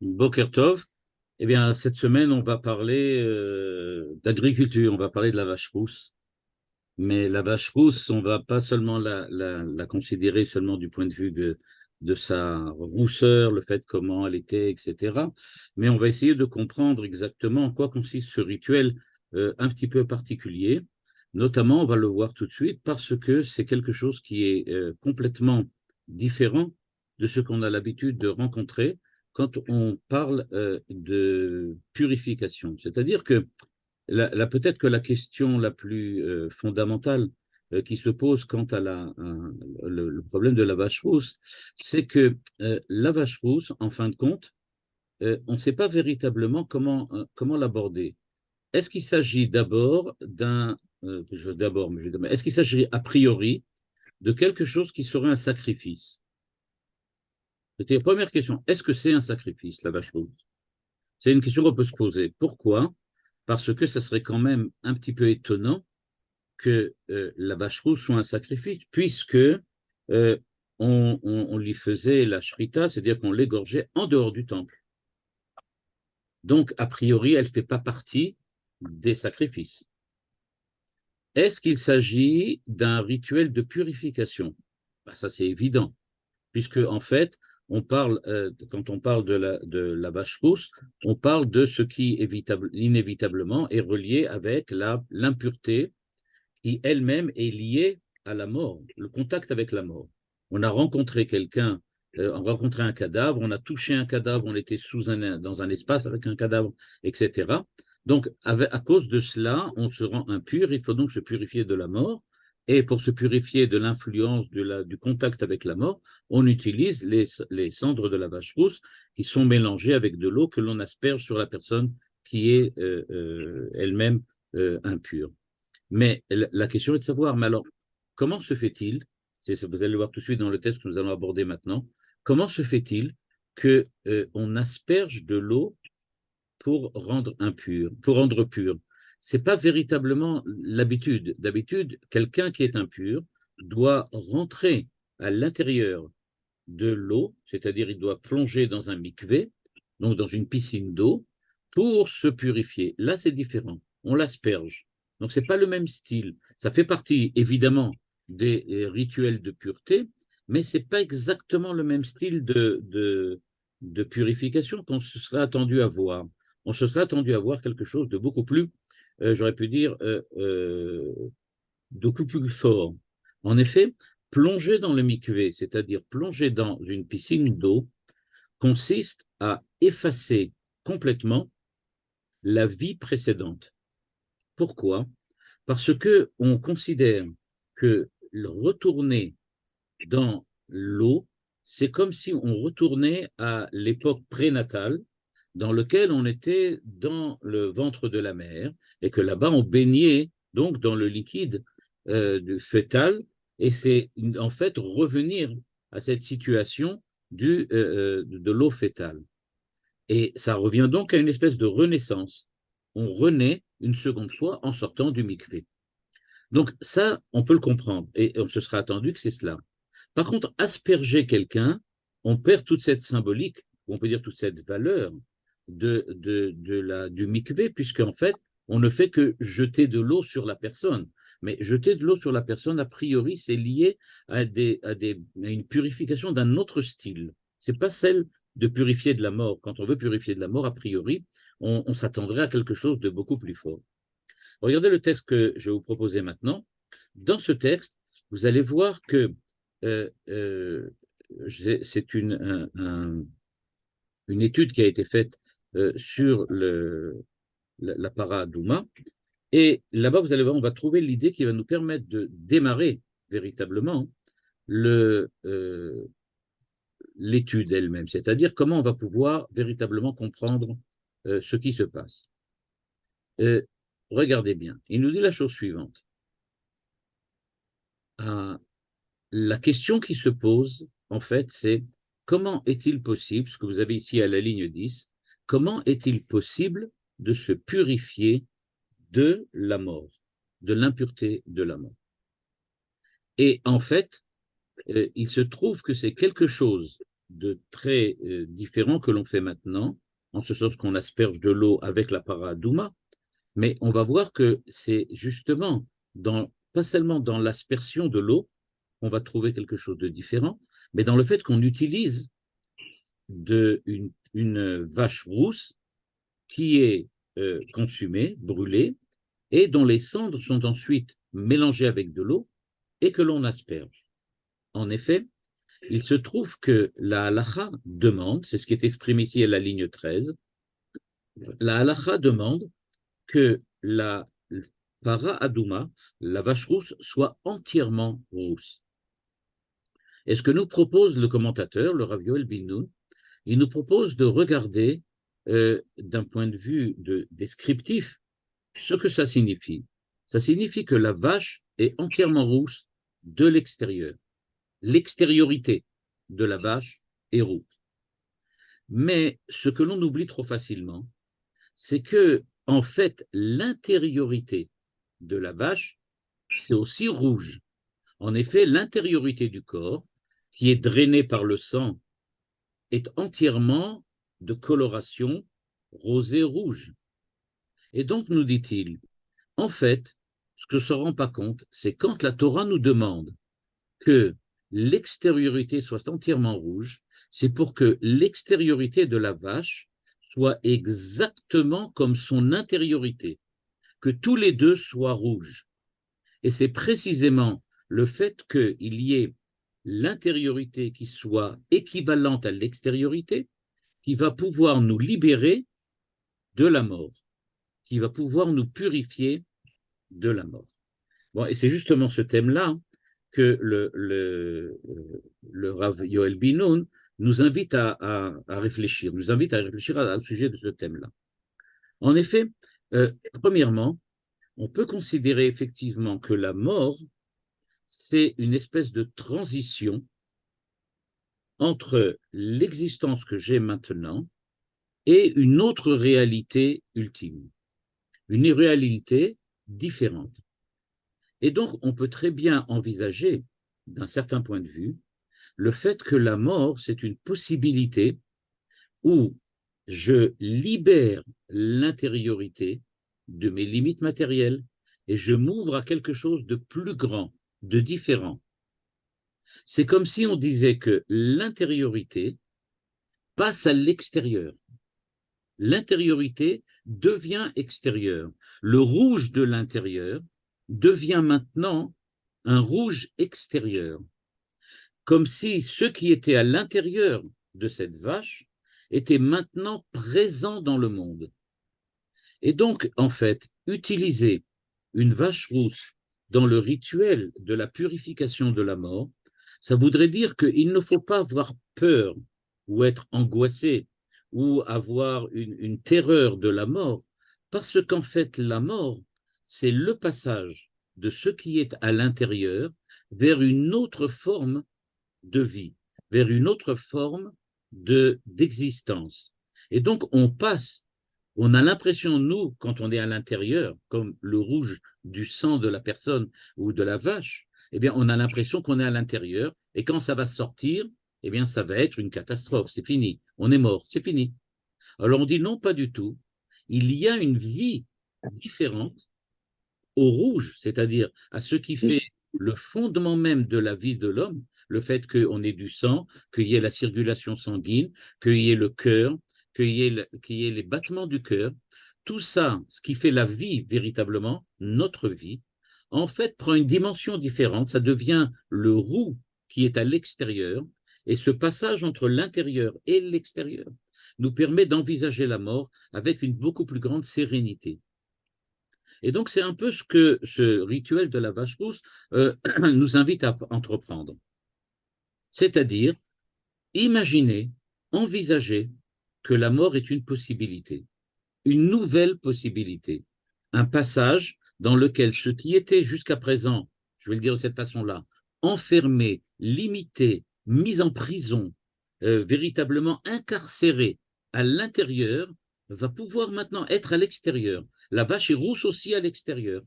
Boker Tov. Eh bien, cette semaine, on va parler d'agriculture, on va parler de la vache rousse. Mais la vache rousse, on va pas seulement la considérer seulement du point de vue de sa rousseur, le fait comment elle était, etc. Mais on va essayer de comprendre exactement en quoi consiste ce rituel un petit peu particulier. Notamment, on va le voir tout de suite parce que c'est quelque chose qui est complètement différent de ce qu'on a l'habitude de rencontrer quand on parle de purification. C'est-à-dire que peut-être que la question la plus fondamentale qui se pose quant à le problème de la vache rousse, c'est que la vache rousse, en fin de compte, on ne sait pas véritablement comment l'aborder. Est-ce qu'il s'agit d'abord est-ce qu'il s'agit a priori de quelque chose qui serait un sacrifice? C'était la première question. Est-ce que c'est un sacrifice, la vache rousse? C'est une question qu'on peut se poser. Pourquoi? Parce que ça serait quand même un petit peu étonnant que la vache rousse soit un sacrifice, puisque on lui faisait la shrita, c'est-à-dire qu'on l'égorgeait en dehors du temple. Donc, a priori, elle ne fait pas partie des sacrifices. Est-ce qu'il s'agit d'un rituel de purification? Ben, ça, c'est évident, puisque en fait, quand on parle de la vache rousse, on parle de ce qui inévitablement est relié avec l'impureté qui elle-même est liée à la mort, le contact avec la mort. On a rencontré quelqu'un, on a rencontré un cadavre, on a touché un cadavre, on était dans un espace avec un cadavre, etc. Donc, à cause de cela, on se rend impur, il faut donc se purifier de la mort. Et pour se purifier de l'influence du contact avec la mort, on utilise les cendres de la vache rousse qui sont mélangées avec de l'eau que l'on asperge sur la personne qui est elle-même impure. Mais la question est de savoir, mais alors, comment se fait-il, vous allez le voir tout de suite dans le test que nous allons aborder maintenant, comment se fait-il que on asperge de l'eau pour rendre impur, pour rendre pur? C'est pas véritablement l'habitude. D'habitude, quelqu'un qui est impur doit rentrer à l'intérieur de l'eau, c'est-à-dire il doit plonger dans un mikvé, donc dans une piscine d'eau, pour se purifier. Là, c'est différent. On l'asperge. Donc, c'est pas le même style. Ça fait partie, évidemment, des rituels de pureté, mais c'est pas exactement le même style de purification qu'on se serait attendu à voir. On se serait attendu à voir quelque chose de beaucoup plus, j'aurais pu dire, beaucoup plus fort. En effet, plonger dans le mikvé, c'est-à-dire plonger dans une piscine d'eau, consiste à effacer complètement la vie précédente. Pourquoi? Parce que on considère que retourner dans l'eau, c'est comme si on retournait à l'époque prénatale dans laquelle on était dans le ventre de la mère et que là-bas on baignait donc dans le liquide du fœtal et c'est en fait revenir à cette situation de l'eau fœtale. Et ça revient donc à une espèce de renaissance. On renaît une seconde fois en sortant du mikvé. Donc ça, on peut le comprendre et on se sera attendu que c'est cela. Par contre, asperger quelqu'un, on perd toute cette symbolique, on peut dire toute cette valeur du mikvé, puisqu'en fait, on ne fait que jeter de l'eau sur la personne. Mais jeter de l'eau sur la personne, a priori, c'est lié à une purification d'un autre style. C'est pas celle de purifier de la mort. Quand on veut purifier de la mort, a priori, on s'attendrait à quelque chose de beaucoup plus fort. Regardez le texte que je vais vous proposer maintenant. Dans ce texte, vous allez voir que c'est une étude qui a été faite sur la Paradouma. Et là-bas, vous allez voir, on va trouver l'idée qui va nous permettre de démarrer véritablement le, euh, l'étude elle-même, c'est-à-dire comment on va pouvoir véritablement comprendre ce qui se passe. Euh, Regardez bien, il nous dit la chose suivante. Ah, la question qui se pose, en fait, c'est comment est-il possible, ce que vous avez ici à la ligne 10, comment est-il possible de se purifier de la mort, de l'impureté de la mort? Et en fait, il se trouve que c'est quelque chose de très différent que l'on fait maintenant, en ce sens qu'on asperge de l'eau avec la paradouma, mais on va voir que c'est justement, pas seulement dans l'aspersion de l'eau, on va trouver quelque chose de différent, mais dans le fait qu'on utilise une vache rousse qui est consumée, brûlée, et dont les cendres sont ensuite mélangées avec de l'eau et que l'on asperge. En effet, il se trouve que la halacha demande, c'est ce qui est exprimé ici à la ligne 13, la halacha demande que la para adouma, la vache rousse, soit entièrement rousse. Et ce que nous propose le commentateur, le Rav Yoel Ben-Nun, il nous propose de regarder d'un point de vue descriptif ce que ça signifie. Ça signifie que la vache est entièrement rousse de l'extérieur. L'extériorité de la vache est rousse. Mais ce que l'on oublie trop facilement, c'est que, en fait, l'intériorité de la vache, c'est aussi rouge. En effet, l'intériorité du corps, qui est drainée par le sang, est entièrement de coloration rosé-rouge. Et donc, nous dit-il, en fait, ce que ne se rend pas compte, c'est quand la Torah nous demande que l'extériorité soit entièrement rouge, c'est pour que l'extériorité de la vache soit exactement comme son intériorité, que tous les deux soient rouges. Et c'est précisément le fait qu'il y ait l'intériorité qui soit équivalente à l'extériorité qui va pouvoir nous libérer de la mort, qui va pouvoir nous purifier de la mort. Bon, et c'est justement ce thème-là que le Rav Yoel Ben-Nun nous invite à réfléchir, nous invite à réfléchir au sujet de ce thème-là. En effet, premièrement, on peut considérer effectivement que la mort, c'est une espèce de transition entre l'existence que j'ai maintenant et une autre réalité ultime, une réalité différente. Et donc, on peut très bien envisager, d'un certain point de vue, le fait que la mort, c'est une possibilité où je libère l'intériorité de mes limites matérielles et je m'ouvre à quelque chose de plus grand, de différent. C'est comme si on disait que l'intériorité passe à l'extérieur. L'intériorité devient extérieure. Le rouge de l'intérieur devient maintenant un rouge extérieur. Comme si ce qui était à l'intérieur de cette vache était maintenant présent dans le monde. Et donc, en fait, utiliser une vache rousse dans le rituel de la purification de la mort, ça voudrait dire qu'il ne faut pas avoir peur ou être angoissé ou avoir une terreur de la mort, parce qu'en fait, la mort, c'est le passage de ce qui est à l'intérieur vers une autre forme de vie, vers une autre forme d'existence. Et donc, on a l'impression, nous, quand on est à l'intérieur, comme le rouge du sang de la personne ou de la vache, eh bien, on a l'impression qu'on est à l'intérieur, et quand ça va sortir, eh bien, ça va être une catastrophe, c'est fini, on est mort, c'est fini. Alors, on dit non, pas du tout. Il y a une vie différente au rouge, c'est-à-dire à ce qui fait le fondement même de la vie de l'homme, le fait qu'on ait du sang, qu'il y ait la circulation sanguine, qu'il y ait le cœur, qu'il y ait les battements du cœur, tout ça, ce qui fait la vie véritablement, notre vie, en fait prend une dimension différente, ça devient le roux qui est à l'extérieur, et ce passage entre l'intérieur et l'extérieur nous permet d'envisager la mort avec une beaucoup plus grande sérénité. Et donc, c'est un peu ce que ce rituel de la vache rousse nous invite à entreprendre. C'est-à-dire, imaginer, envisager que la mort est une possibilité, une nouvelle possibilité, un passage dans lequel ce qui était jusqu'à présent, je vais le dire de cette façon-là, enfermé, limité, mis en prison, véritablement incarcéré à l'intérieur, va pouvoir maintenant être à l'extérieur. La vache est rousse aussi à l'extérieur,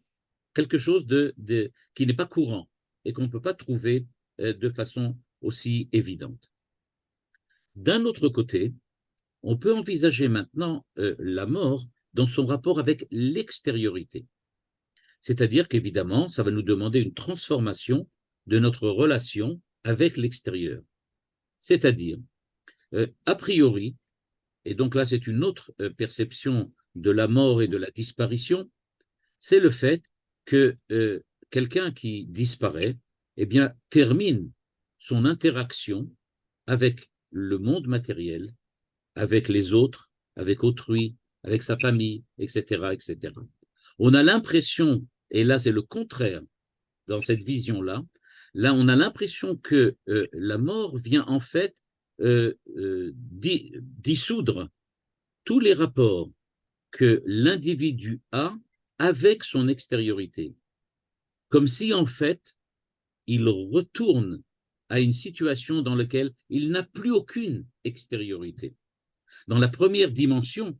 quelque chose qui n'est pas courant et qu'on ne peut pas trouver de façon aussi évidente. D'un autre côté, on peut envisager maintenant la mort dans son rapport avec l'extériorité. C'est-à-dire qu'évidemment, ça va nous demander une transformation de notre relation avec l'extérieur. C'est-à-dire, a priori, et donc là c'est une autre perception de la mort et de la disparition, c'est le fait que quelqu'un qui disparaît, eh bien, termine son interaction avec le monde matériel, avec les autres, avec autrui, avec sa famille, etc., etc. On a l'impression, et là c'est le contraire dans cette vision-là, là on a l'impression que la mort vient en fait dissoudre tous les rapports que l'individu a avec son extériorité, comme si en fait il retourne à une situation dans laquelle il n'a plus aucune extériorité. Dans la première dimension,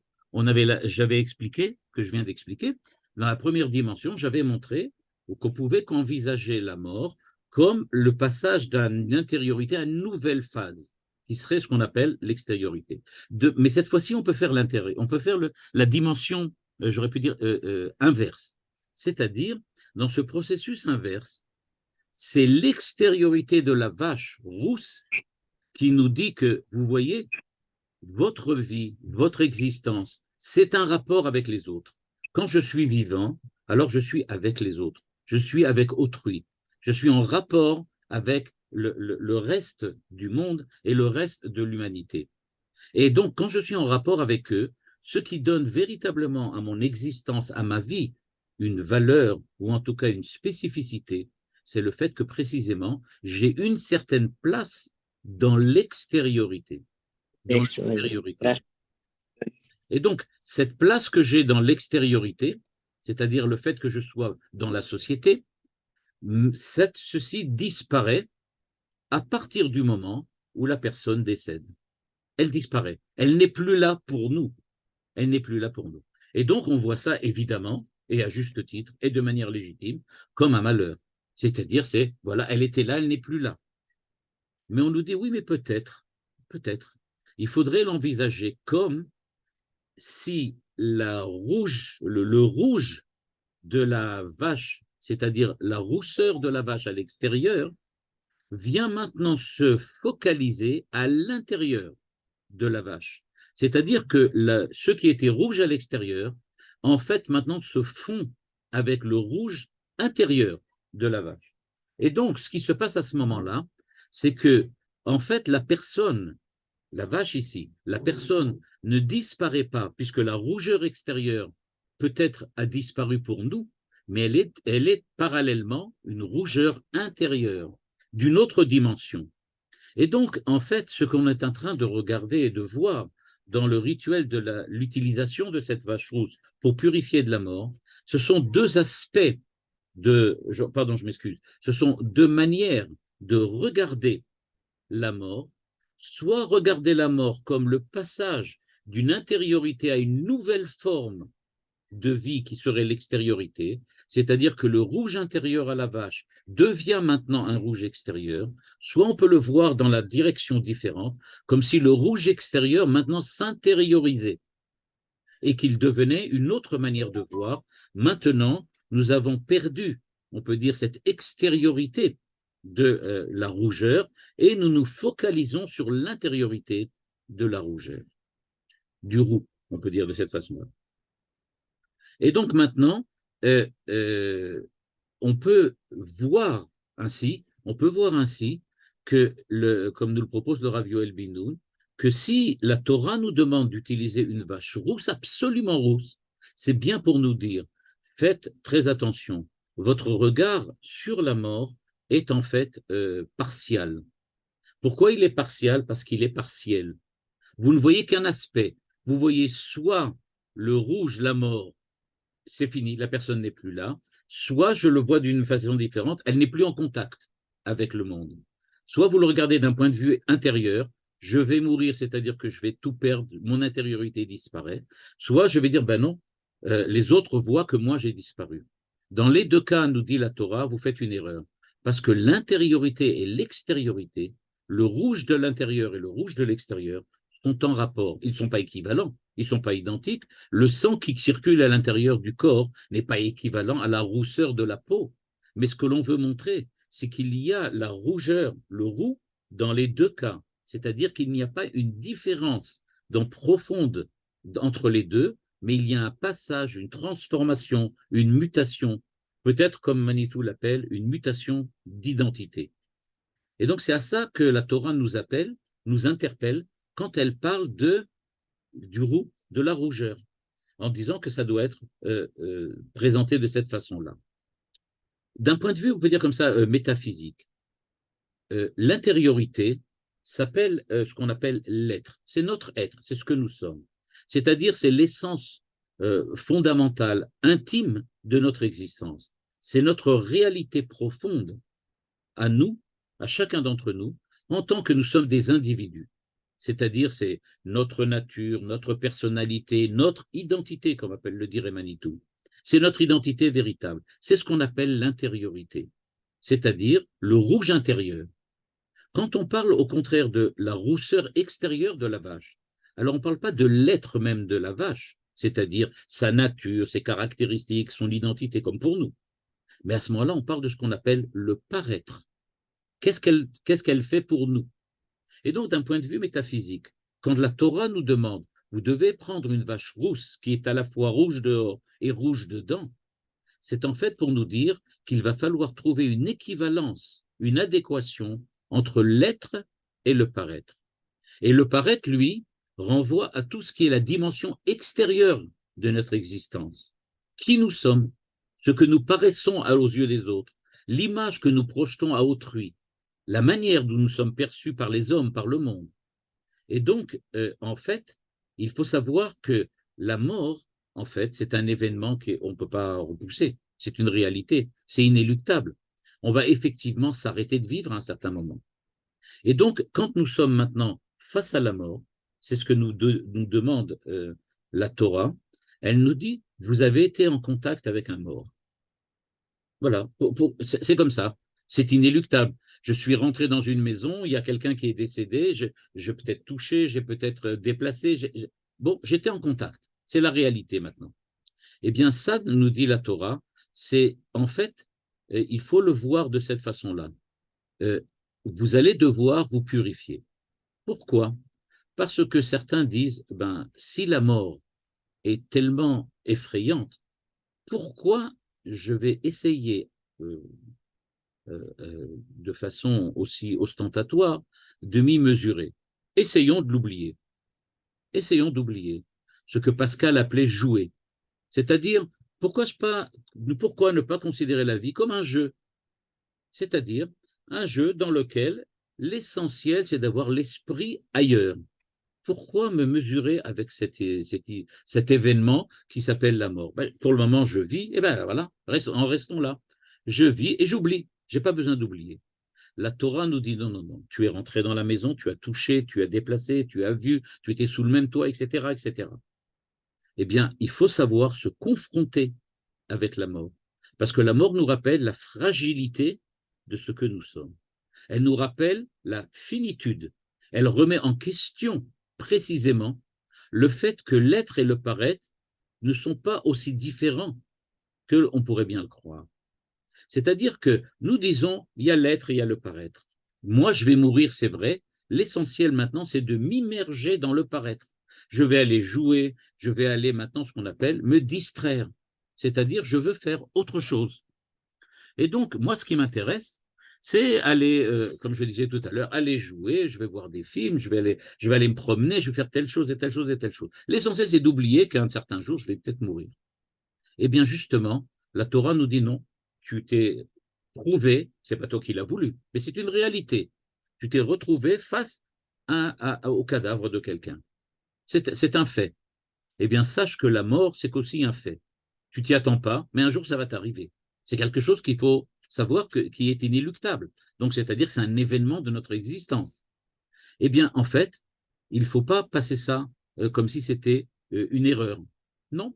j'avais expliqué, que je viens d'expliquer, dans la première dimension, j'avais montré qu'on pouvait qu'envisager la mort comme le passage d'une intériorité à une nouvelle phase, qui serait ce qu'on appelle l'extériorité. Mais cette fois-ci, on peut faire l'intérêt, on peut faire la dimension, j'aurais pu dire, inverse. C'est-à-dire, dans ce processus inverse, c'est l'extériorité de la vache rousse qui nous dit que, vous voyez, votre vie, votre existence, c'est un rapport avec les autres. Quand je suis vivant, alors je suis avec les autres, je suis avec autrui, je suis en rapport avec le reste du monde et le reste de l'humanité. Et donc, quand je suis en rapport avec eux, ce qui donne véritablement à mon existence, à ma vie, une valeur ou en tout cas une spécificité, c'est le fait que précisément, j'ai une certaine place dans l'extériorité. Dans l'extériorité. Et donc, cette place que j'ai dans l'extériorité, c'est-à-dire le fait que je sois dans la société, ceci disparaît à partir du moment où la personne décède. Elle disparaît. Elle n'est plus là pour nous. Elle n'est plus là pour nous. Et donc, on voit ça évidemment, et à juste titre, et de manière légitime, comme un malheur. C'est-à-dire, voilà, elle était là, elle n'est plus là. Mais on nous dit, oui, mais peut-être, peut-être. Il faudrait l'envisager comme si le rouge de la vache, c'est-à-dire la rousseur de la vache à l'extérieur, vient maintenant se focaliser à l'intérieur de la vache. C'est-à-dire que ce qui était rouge à l'extérieur, en fait, maintenant se fond avec le rouge intérieur de la vache. Et donc, ce qui se passe à ce moment-là, c'est que, en fait, la vache ici, la personne ne disparaît pas, puisque la rougeur extérieure peut-être a disparu pour nous, mais elle est parallèlement une rougeur intérieure d'une autre dimension. Et donc, en fait, ce qu'on est en train de regarder et de voir dans le rituel de l'utilisation de cette vache rousse pour purifier de la mort, ce sont deux aspects pardon, je m'excuse, ce sont deux manières de regarder la mort, soit regarder la mort comme le passage d'une intériorité à une nouvelle forme de vie qui serait l'extériorité, c'est-à-dire que le rouge intérieur à la vache devient maintenant un rouge extérieur, soit on peut le voir dans la direction différente, comme si le rouge extérieur maintenant s'intériorisait et qu'il devenait une autre manière de voir. Maintenant, nous avons perdu, on peut dire, cette extériorité de la rougeur et nous nous focalisons sur l'intériorité de la rougeur, du roux, on peut dire de cette façon-là. Et donc maintenant, on peut voir ainsi que, comme nous le propose le Rav Yoel Ben-Nun, que si la Torah nous demande d'utiliser une vache rousse, absolument rousse, c'est bien pour nous dire, faites très attention, votre regard sur la mort est en fait partial. Pourquoi il est partial? Parce qu'il est partiel. Vous ne voyez qu'un aspect. Vous voyez soit le rouge, la mort, c'est fini, la personne n'est plus là, soit je le vois d'une façon différente, elle n'est plus en contact avec le monde. Soit vous le regardez d'un point de vue intérieur, je vais mourir, c'est-à-dire que je vais tout perdre, mon intériorité disparaît, soit je vais dire, ben non, les autres voient que moi j'ai disparu. Dans les deux cas, nous dit la Torah, vous faites une erreur, parce que l'intériorité et l'extériorité le rouge de l'intérieur et le rouge de l'extérieur sont en rapport. Ils ne sont pas équivalents, ils ne sont pas identiques. Le sang qui circule à l'intérieur du corps n'est pas équivalent à la rousseur de la peau. Mais ce que l'on veut montrer, c'est qu'il y a la rougeur, le roux, dans les deux cas. C'est-à-dire qu'il n'y a pas une différence profonde entre les deux, mais il y a un passage, une transformation, une mutation, peut-être comme Manitou l'appelle, une mutation d'identité. Et donc c'est à ça que la Torah nous appelle, nous interpelle, quand elle parle du roux, de la rougeur, en disant que ça doit être présenté de cette façon-là. D'un point de vue, on peut dire comme ça, métaphysique, l'intériorité s'appelle ce qu'on appelle l'être. C'est notre être, c'est ce que nous sommes. C'est-à-dire, c'est l'essence fondamentale, intime de notre existence. C'est notre réalité profonde à nous, à chacun d'entre nous, en tant que nous sommes des individus. C'est-à-dire, c'est notre nature, notre personnalité, notre identité, comme appelle le dire Manitou. C'est notre identité véritable. C'est ce qu'on appelle l'intériorité, c'est-à-dire le rouge intérieur. Quand on parle au contraire de la rousseur extérieure de la vache, alors on ne parle pas de l'être même de la vache, c'est-à-dire sa nature, ses caractéristiques, son identité, comme pour nous. Mais à ce moment-là, on parle de ce qu'on appelle le paraître. Qu'est-ce qu'elle fait pour nous? Et donc, d'un point de vue métaphysique, quand la Torah nous demande, vous devez prendre une vache rousse qui est à la fois rouge dehors et rouge dedans, c'est en fait pour nous dire qu'il va falloir trouver une équivalence, une adéquation entre l'être et le paraître. Et le paraître, lui, renvoie à tout ce qui est la dimension extérieure de notre existence. Qui nous sommes, ce que nous paraissons aux yeux des autres, l'image que nous projetons à autrui, la manière dont nous sommes perçus par les hommes, par le monde. Et donc, en fait, il faut savoir que la mort, en fait, c'est un événement qu'on ne peut pas repousser. C'est une réalité, c'est inéluctable. On va effectivement s'arrêter de vivre à un certain moment. Et donc, quand nous sommes maintenant face à la mort, c'est ce que nous demande la Torah, elle nous dit, vous avez été en contact avec un mort. Voilà, c'est comme ça, c'est inéluctable. Je suis rentré dans une maison, il y a quelqu'un qui est décédé, je peut-être touché, j'ai peut-être déplacé. Bon, j'étais en contact. C'est la réalité maintenant. Eh bien, ça, nous dit la Torah, c'est en fait, il faut le voir de cette façon-là. Vous allez devoir vous purifier. Pourquoi? Parce que certains disent, ben, si la mort est tellement effrayante, pourquoi je vais essayer de façon aussi ostentatoire de m'y mesurer? Essayons de l'oublier. Essayons d'oublier ce que Pascal appelait jouer. C'est-à-dire, pourquoi ne pas considérer la vie comme un jeu? C'est-à-dire un jeu dans lequel l'essentiel, c'est d'avoir l'esprit ailleurs. Pourquoi me mesurer avec cet événement qui s'appelle la mort? Ben, pour le moment, je vis, et bien voilà, en restons là. Je vis et j'oublie. Je n'ai pas besoin d'oublier. La Torah nous dit non, non, non. Tu es rentré dans la maison, tu as touché, tu as déplacé, tu as vu, tu étais sous le même toit, etc., etc. Eh bien, il faut savoir se confronter avec la mort. Parce que la mort nous rappelle la fragilité de ce que nous sommes. Elle nous rappelle la finitude. Elle remet en question précisément le fait que l'être et le paraître ne sont pas aussi différents que l'on pourrait bien le croire. C'est-à-dire que nous disons, il y a l'être et il y a le paraître. Moi, je vais mourir, c'est vrai. L'essentiel maintenant, c'est de m'immerger dans le paraître. Je vais aller jouer, je vais aller maintenant ce qu'on appelle me distraire. C'est-à-dire, je veux faire autre chose. Et donc, moi, ce qui m'intéresse, c'est aller, comme je le disais tout à l'heure, aller jouer, je vais voir des films, je vais aller me promener, je vais faire telle chose et telle chose et telle chose. L'essentiel, c'est d'oublier qu'à un certain jour, je vais peut-être mourir. Eh bien, justement, la Torah nous dit non. Tu t'es prouvé, c'est pas toi qui l'as voulu, mais c'est une réalité. Tu t'es retrouvé face au cadavre de quelqu'un. C'est un fait. Eh bien, sache que la mort, c'est aussi un fait. Tu t'y attends pas, mais un jour, ça va t'arriver. C'est quelque chose qu'il faut savoir qui est inéluctable. Donc, c'est-à-dire, c'est un événement de notre existence. Eh bien, en fait, il ne faut pas passer ça comme si c'était une erreur. Non,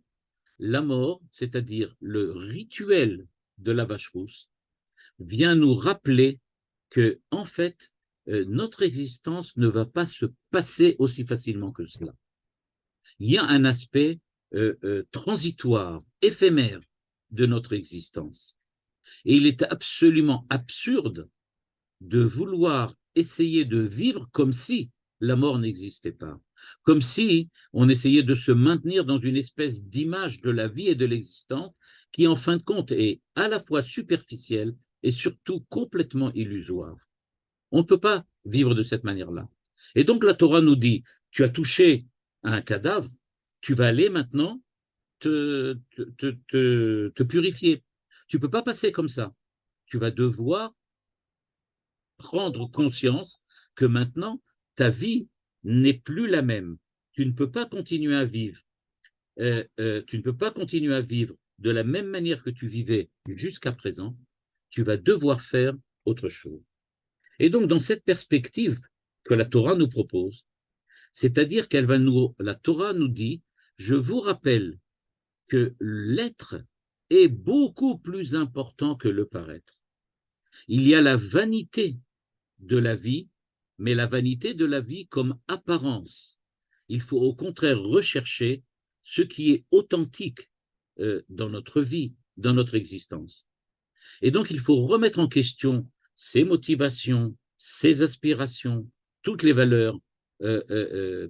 la mort, c'est-à-dire le rituel de la vache rousse, vient nous rappeler que, en fait, notre existence ne va pas se passer aussi facilement que cela. Il y a un aspect transitoire, éphémère de notre existence. Et il est absolument absurde de vouloir essayer de vivre comme si la mort n'existait pas, comme si on essayait de se maintenir dans une espèce d'image de la vie et de l'existence qui, en fin de compte, est à la fois superficielle et surtout complètement illusoire. On ne peut pas vivre de cette manière-là. Et donc la Torah nous dit, tu as touché à un cadavre, tu vas aller maintenant te purifier. Tu ne peux pas passer comme ça. Tu vas devoir prendre conscience que maintenant, ta vie n'est plus la même. Tu ne peux pas continuer à vivre. Tu ne peux pas continuer à vivre de la même manière que tu vivais jusqu'à présent. Tu vas devoir faire autre chose. Et donc, dans cette perspective que la Torah nous propose, c'est-à-dire la Torah nous dit, je vous rappelle que l'être est beaucoup plus important que le paraître. Il y a la vanité de la vie, mais la vanité de la vie comme apparence. Il faut au contraire rechercher ce qui est authentique dans notre vie, dans notre existence. Et donc, il faut remettre en question ses motivations, ses aspirations, toutes les valeurs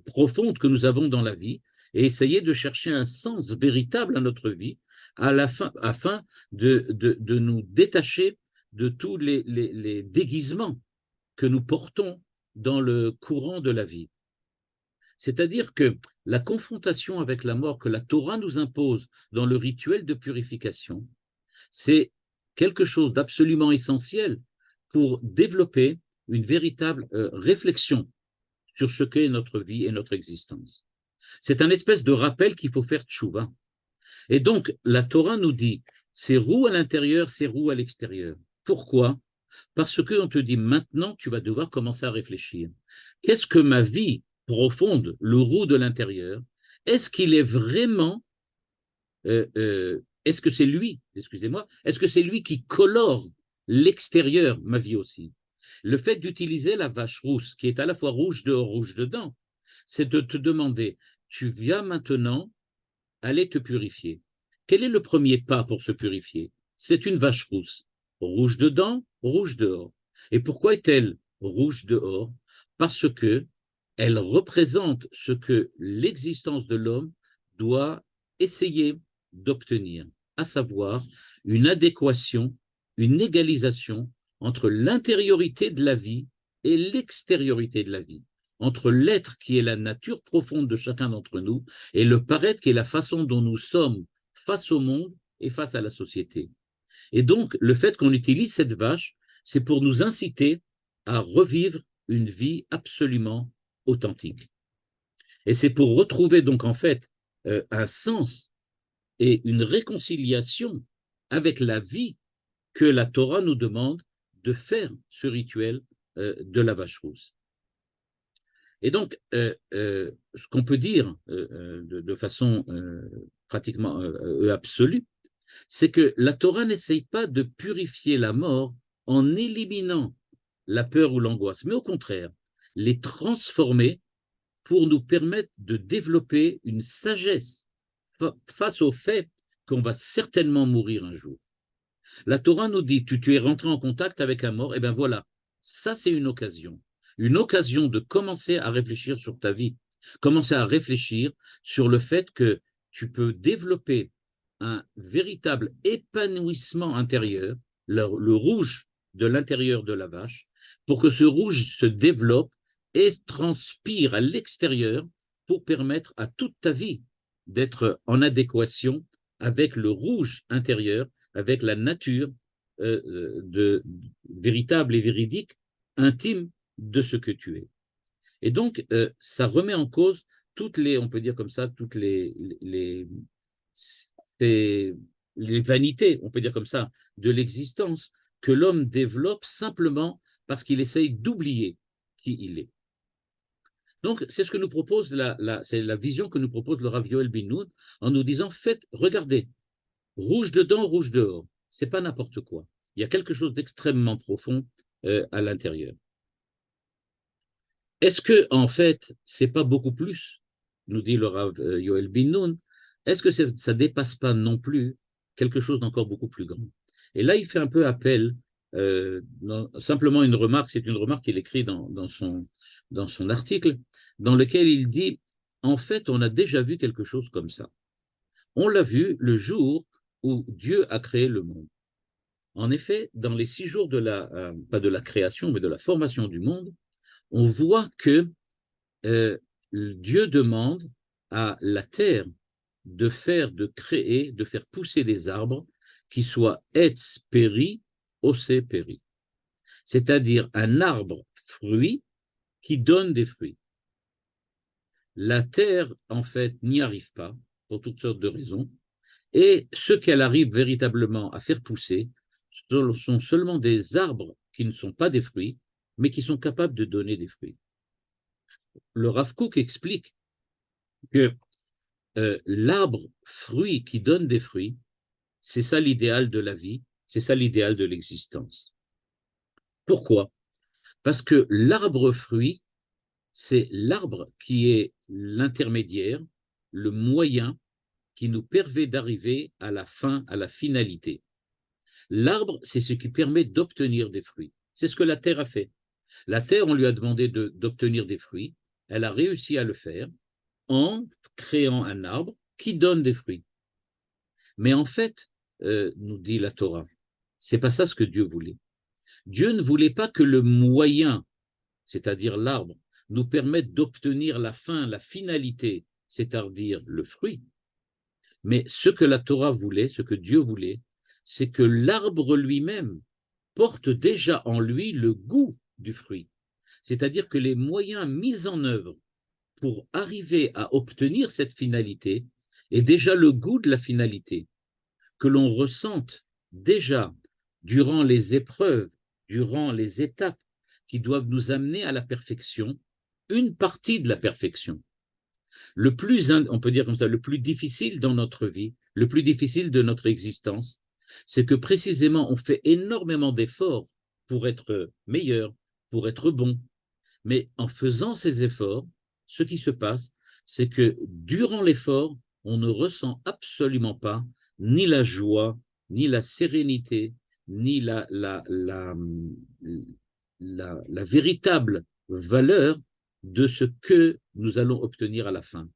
profondes que nous avons dans la vie et essayer de chercher un sens véritable à notre vie afin de nous détacher de tous les déguisements que nous portons dans le courant de la vie. C'est-à-dire que la confrontation avec la mort que la Torah nous impose dans le rituel de purification, c'est quelque chose d'absolument essentiel pour développer une véritable réflexion sur ce qu'est notre vie et notre existence. C'est un espèce de rappel qu'il faut faire tchouva. Et donc, la Torah nous dit, c'est roux à l'intérieur, c'est roux à l'extérieur. Pourquoi? Parce qu'on te dit, maintenant, tu vas devoir commencer à réfléchir. Qu'est-ce que ma vie profonde, le roux de l'intérieur, est-ce qu'il est vraiment est-ce que c'est lui, excusez-moi, est-ce que c'est lui qui colore l'extérieur, ma vie aussi? Le fait d'utiliser la vache rousse, qui est à la fois rouge dehors, rouge dedans, c'est de te demander, tu viens maintenant aller te purifier. Quel est le premier pas pour se purifier? C'est une vache rousse, rouge dedans, rouge dehors. Et pourquoi est-elle rouge dehors? Parce que elle représente ce que l'existence de l'homme doit essayer d'obtenir, à savoir une adéquation, une égalisation entre l'intériorité de la vie et l'extériorité de la vie, entre l'être qui est la nature profonde de chacun d'entre nous et le paraître qui est la façon dont nous sommes face au monde et face à la société. Et donc, le fait qu'on utilise cette vache, c'est pour nous inciter à revivre une vie absolument authentique. Et c'est pour retrouver donc en fait un sens et une réconciliation avec la vie que la Torah nous demande de faire ce rituel de la vache rousse. Et donc, ce qu'on peut dire de façon pratiquement absolue, c'est que la Torah n'essaye pas de purifier la mort en éliminant la peur ou l'angoisse, mais au contraire, les transformer pour nous permettre de développer une sagesse face au fait qu'on va certainement mourir un jour. La Torah nous dit, tu es rentré en contact avec la mort, et bien voilà, ça c'est une occasion de commencer à réfléchir sur ta vie, commencer à réfléchir sur le fait que tu peux développer un véritable épanouissement intérieur, le rouge de l'intérieur de la vache, pour que ce rouge se développe et transpire à l'extérieur pour permettre à toute ta vie d'être en adéquation avec le rouge intérieur, avec la nature véritable et véridique, intime de ce que tu es. Et donc, ça remet en cause on peut dire comme ça, toutes les vanités, on peut dire comme ça, de l'existence que l'homme développe simplement parce qu'il essaye d'oublier qui il est. Donc, c'est ce que nous propose c'est la vision que nous propose le Rav Yoel Ben-Noun en nous disant, regardez, rouge dedans, rouge dehors, c'est pas n'importe quoi. Il y a quelque chose d'extrêmement profond à l'intérieur. Est-ce que, en fait, c'est pas beaucoup plus, nous dit le Rav Yoel Ben-Nun, est-ce que ça dépasse pas non plus quelque chose d'encore beaucoup plus grand? Et là, il fait un peu appel, simplement une remarque, c'est une remarque qu'il écrit dans son article, dans lequel il dit, en fait, on a déjà vu quelque chose comme ça. On l'a vu le jour où Dieu a créé le monde. En effet, dans les 6 jours pas de la création, mais de la formation du monde, on voit que euh, Dieu demande à la terre de créer, de faire pousser des arbres qui soient etz peri, océ peri, c'est-à-dire un arbre fruit qui donne des fruits. La terre, en fait, n'y arrive pas pour toutes sortes de raisons, et ce qu'elle arrive véritablement à faire pousser sont seulement des arbres qui ne sont pas des fruits, mais qui sont capables de donner des fruits. Le Rav Kook explique que l'arbre fruit qui donne des fruits, c'est ça l'idéal de la vie, c'est ça l'idéal de l'existence. Pourquoi? Parce que l'arbre fruit, c'est l'arbre qui est l'intermédiaire, le moyen qui nous permet d'arriver à la fin, à la finalité. L'arbre, c'est ce qui permet d'obtenir des fruits. C'est ce que la terre a fait. La terre, on lui a demandé d'obtenir des fruits. Elle a réussi à le faire en créant un arbre qui donne des fruits. Mais en fait, nous dit la Torah, c'est pas ça ce que Dieu voulait. Dieu ne voulait pas que le moyen, c'est-à-dire l'arbre, nous permette d'obtenir la fin, la finalité, c'est-à-dire le fruit. Mais ce que la Torah voulait, ce que Dieu voulait, c'est que l'arbre lui-même porte déjà en lui le goût du fruit. C'est-à-dire que les moyens mis en œuvre pour arriver à obtenir cette finalité est déjà le goût de la finalité, que l'on ressente déjà durant les épreuves, durant les étapes qui doivent nous amener à la perfection, une partie de la perfection. On peut dire comme ça, le plus difficile dans notre vie, le plus difficile de notre existence, c'est que précisément on fait énormément d'efforts pour être meilleur, pour être bon. Mais en faisant ces efforts, ce qui se passe, c'est que durant l'effort, on ne ressent absolument pas ni la joie, ni la sérénité, ni la véritable valeur de ce que nous allons obtenir à la fin.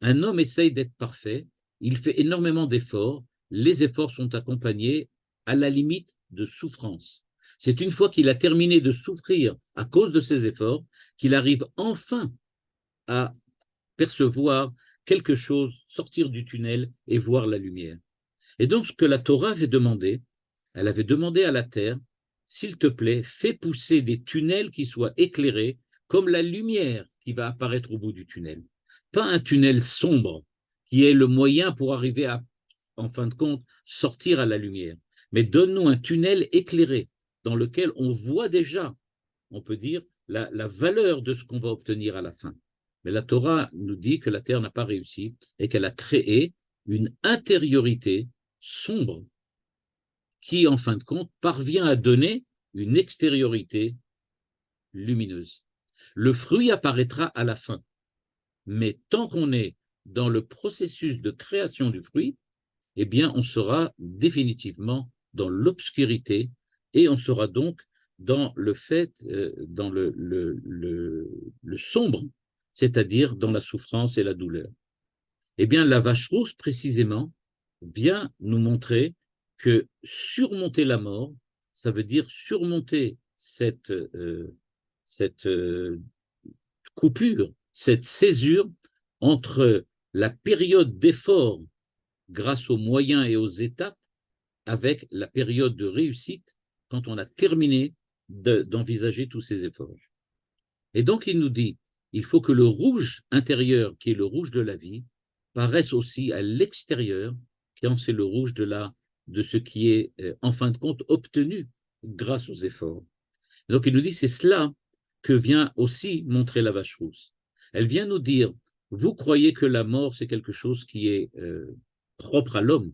Un homme essaye d'être parfait, il fait énormément d'efforts, les efforts sont accompagnés à la limite de souffrance. C'est une fois qu'il a terminé de souffrir à cause de ses efforts qu'il arrive enfin à percevoir quelque chose, sortir du tunnel et voir la lumière. Et donc ce que la Torah avait demandé, elle avait demandé à la terre, s'il te plaît, fais pousser des tunnels qui soient éclairés comme la lumière qui va apparaître au bout du tunnel. Pas un tunnel sombre qui est le moyen pour arriver à, en fin de compte, sortir à la lumière, mais donne-nous un tunnel éclairé dans lequel on voit déjà, on peut dire, la valeur de ce qu'on va obtenir à la fin. Mais la Torah nous dit que la terre n'a pas réussi et qu'elle a créé une intériorité sombre qui, en fin de compte, parvient à donner une extériorité lumineuse. Le fruit apparaîtra à la fin, mais tant qu'on est dans le processus de création du fruit, eh bien, on sera définitivement dans l'obscurité et on sera donc dans le fait, dans le sombre, c'est-à-dire dans la souffrance et la douleur. Eh bien, la vache rousse, précisément, vient nous montrer que surmonter la mort, ça veut dire surmonter cette coupure, cette césure entre la période d'effort grâce aux moyens et aux étapes avec la période de réussite quand on a terminé d'envisager tous ces efforts. Et donc, il nous dit, il faut que le rouge intérieur, qui est le rouge de la vie, paraisse aussi à l'extérieur, quand c'est le rouge de ce qui est, en fin de compte, obtenu grâce aux efforts. Donc, il nous dit, c'est cela que vient aussi montrer la vache rousse. Elle vient nous dire, vous croyez que la mort, c'est quelque chose qui est propre à l'homme.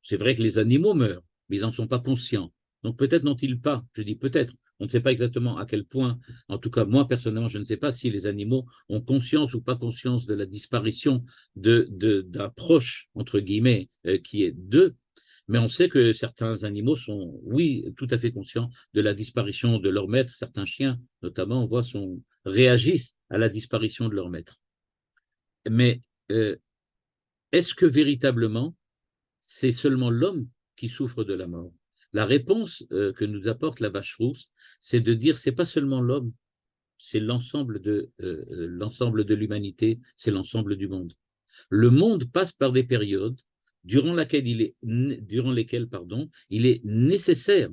C'est vrai que les animaux meurent, mais ils n'en sont pas conscients. Donc peut-être n'ont-ils pas, je dis peut-être, On ne sait pas exactement à quel point, en tout cas moi personnellement, je ne sais pas si les animaux ont conscience ou pas conscience de la disparition d'un proche, entre guillemets, qui est d'eux, mais on sait que certains animaux sont, oui, tout à fait conscients de la disparition de leur maître. Certains chiens, notamment, on voit, réagissent à la disparition de leur maître. Mais euh, est-ce que véritablement, c'est seulement l'homme qui souffre de la mort? La réponse que nous apporte la vache rousse, c'est de dire c'est pas seulement l'homme, c'est l'ensemble de l'humanité, c'est l'ensemble du monde. Le monde passe par des périodes durant lesquelles il est nécessaire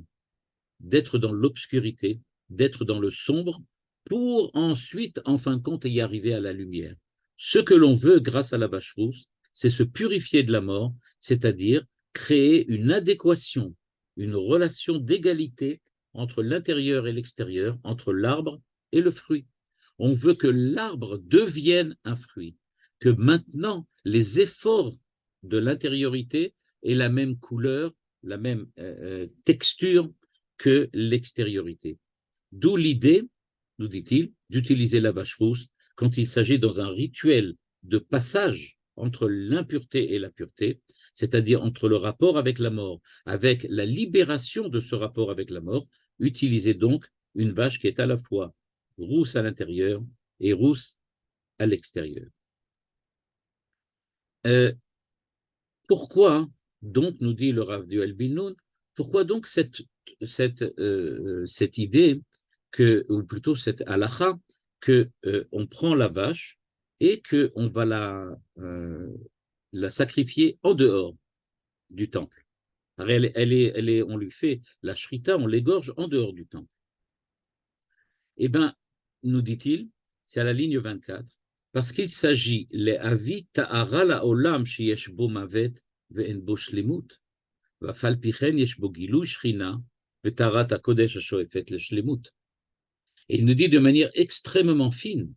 d'être dans l'obscurité, d'être dans le sombre, pour ensuite, en fin de compte, y arriver à la lumière. Ce que l'on veut, grâce à la vache rousse, c'est se purifier de la mort, c'est-à-dire créer une adéquation, une relation d'égalité entre l'intérieur et l'extérieur, entre l'arbre et le fruit. On veut que l'arbre devienne un fruit, que maintenant les efforts de l'intériorité aient la même couleur, la même texture que l'extériorité. D'où l'idée, nous dit-il, d'utiliser la vache rousse quand il s'agit dans un rituel de passage entre l'impureté et la pureté, c'est-à-dire entre le rapport avec la mort, avec la libération de ce rapport avec la mort, utiliser donc une vache qui est à la fois rousse à l'intérieur et rousse à l'extérieur. Pourquoi donc, nous dit le Rav Duel Bin-Nun, pourquoi donc cette idée, ou plutôt cette halakha, qu'on prend la vache et qu'on va la sacrifier en dehors du temple. Alors on lui fait la shrita, on l'égorge en dehors du temple. Eh bien, nous dit-il, c'est à la ligne 24, parce qu'il s'agit les avi ta'ara la'olam sheyesh bo mavet ve'en bo shlemut, va'fal pichen yesh bo gilui shrina ve'tarat hakodesh hashoefet leshlemut. Et il nous dit de manière extrêmement fine,